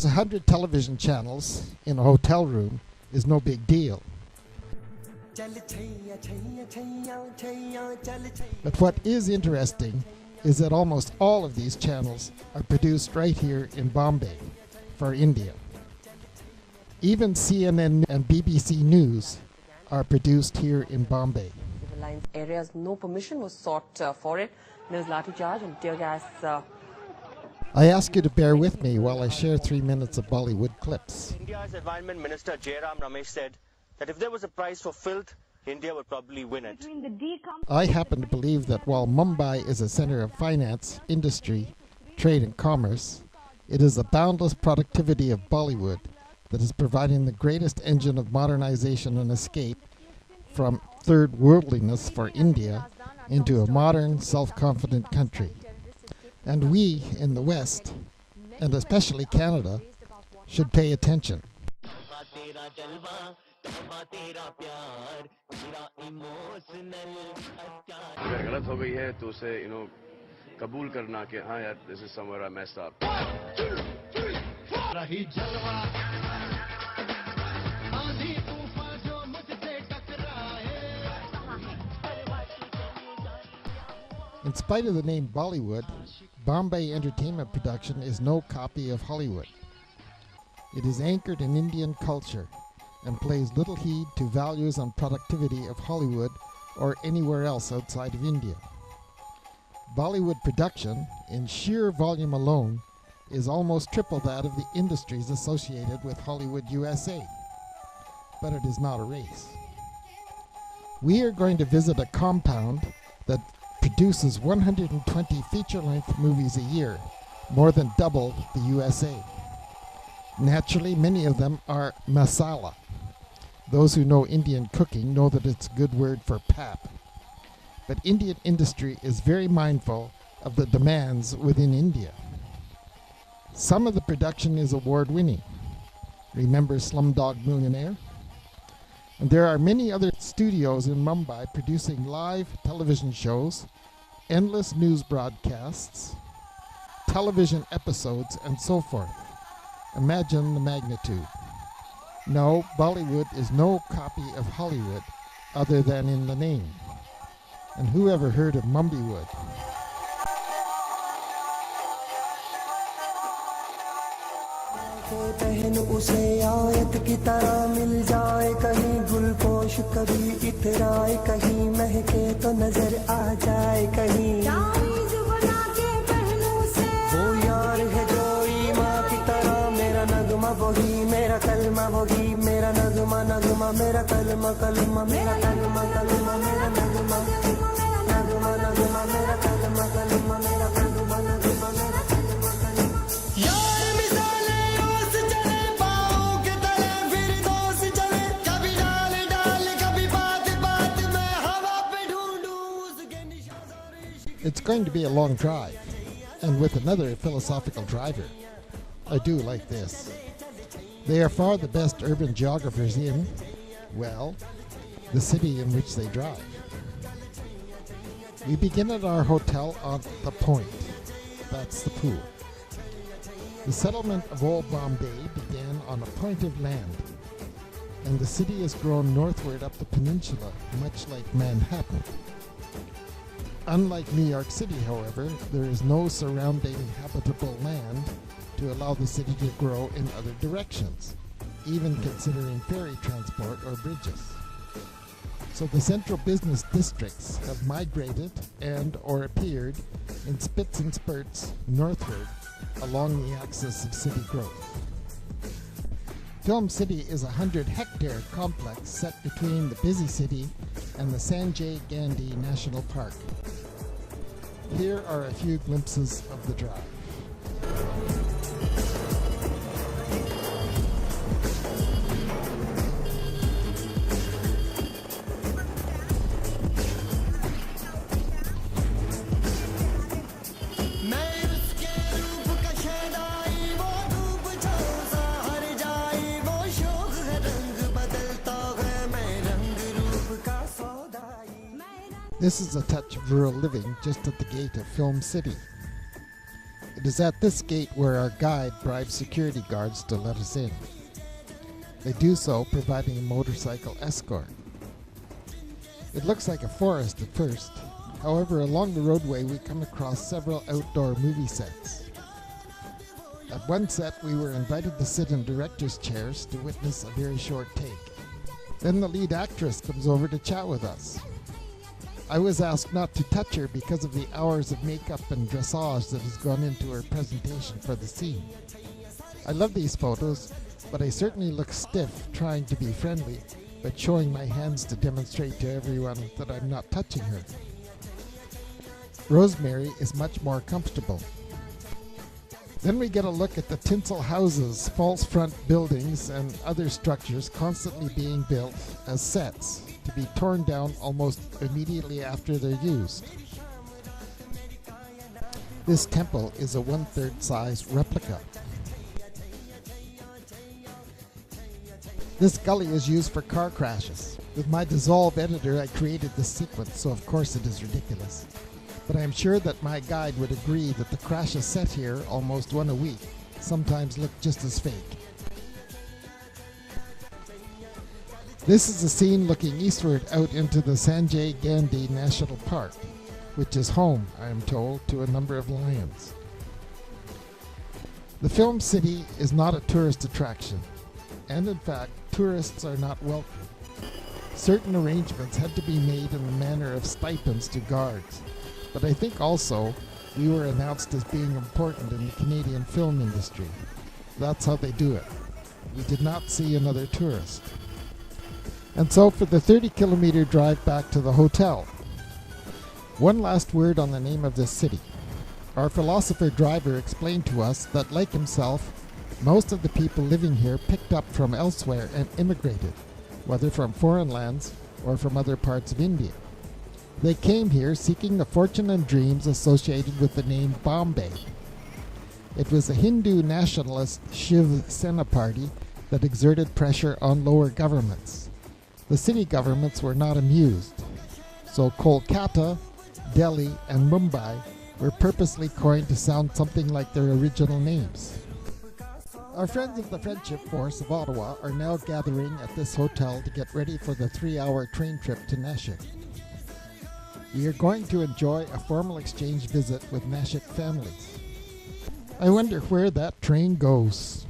100 television channels in a hotel room is no big deal. But what is interesting is that almost all of these channels are produced right here in Bombay for India. Even CNN and BBC News are produced here in Bombay. Areas, no permission was sought for it. There was lathi charge and tear gas. I ask you to bear with me while I share 3 minutes of Bollywood clips. India's Environment Minister Jairam Ramesh said that if there was a prize for filth, India would probably win it. I happen to believe that while Mumbai is a center of finance, industry, trade and commerce, it is the boundless productivity of Bollywood that is providing the greatest engine of modernization and escape from third worldliness for India into a modern, self-confident country. And we in the West, and especially Canada, should pay attention. This is somewhere I messed up. In spite of the name Bollywood, Bombay entertainment production is no copy of Hollywood. It is anchored in Indian culture and pays little heed to values and productivity of Hollywood or anywhere else outside of India. Bollywood production, in sheer volume alone, is almost triple that of the industries associated with Hollywood USA. But it is not a race. We are going to visit a compound that produces 120 feature-length movies a year, more than double the USA. Naturally, many of them are masala. Those who know Indian cooking know that it's a good word for pap. But Indian industry is very mindful of the demands within India. Some of the production is award-winning. Remember Slumdog Millionaire? And there are many other studios in Mumbai producing live television shows, endless news broadcasts, television episodes, and so forth. Imagine the magnitude. No, Bollywood is no copy of Hollywood other than in the name. And who ever heard of Mumbywood? पहन उसे आयत की तरह मिल जाए कहीं गुलपोश कभी इतराए कहीं महके तो नजर आ जाए कहीं वो यार है जो ईमान की तरह मेरा नगमा वही मेरा कलमा वही मेरा नगमा नगमा मेरा कलमा कलमा मेरा कलमा कलमा मेरा नगमा नगमा नगमा मेरा कलमा कलमा मेरा कलमा नगमा मेरा कलमा कलमा It's going to be a long drive, and with another philosophical driver. I do like this. They are far the best urban geographers in, well, the city in which they drive. We begin at our hotel on the Point. That's the pool. The settlement of Old Bombay began on a point of land, and the city has grown northward up the peninsula, much like Manhattan. Unlike New York City, however, there is no surrounding habitable land to allow the city to grow in other directions, even considering ferry transport or bridges. So the central business districts have migrated and or appeared in spits and spurts northward along the axis of city growth. Film City is a 100-hectare complex set between the busy city and the Sanjay Gandhi National Park. Here are a few glimpses of the drive. This is a touch of rural living just at the gate of Film City. It is at this gate where our guide bribes security guards to let us in. They do so providing a motorcycle escort. It looks like a forest at first. However, along the roadway we come across several outdoor movie sets. At one set we were invited to sit in director's chairs to witness a very short take. Then the lead actress comes over to chat with us. I was asked not to touch her because of the hours of makeup and dressage that has gone into her presentation for the scene. I love these photos, but I certainly look stiff trying to be friendly, but showing my hands to demonstrate to everyone that I'm not touching her. Rosemary is much more comfortable. Then we get a look at the tinsel houses, false front buildings, and other structures constantly being built as sets to be torn down almost immediately after they're used. This temple is a 1/3 size replica. This gully is used for car crashes. With my Dissolve editor, I created this sequence, so of course it is ridiculous. But I am sure that my guide would agree that the crashes set here almost one a week sometimes look just as fake. This is a scene looking eastward out into the Sanjay Gandhi National Park, which is home, I am told, to a number of lions. The film city is not a tourist attraction, and in fact, tourists are not welcome. Certain arrangements had to be made in the manner of stipends to guards, but I think also we were announced as being important in the Canadian film industry. That's how they do it. We did not see another tourist. And so for the 30-kilometer drive back to the hotel. One last word on the name of this city. Our philosopher driver explained to us that, like himself, most of the people living here picked up from elsewhere and immigrated, whether from foreign lands or from other parts of India. They came here seeking the fortune and dreams associated with the name Bombay. It was a Hindu nationalist Shiv Sena party that exerted pressure on lower governments. The city governments were not amused, so Kolkata, Delhi, and Mumbai were purposely coined to sound something like their original names. Our friends of the Friendship Force of Ottawa are now gathering at this hotel to get ready for the 3-hour train trip to Nashik. We are going to enjoy a formal exchange visit with Nashik families. I wonder where that train goes.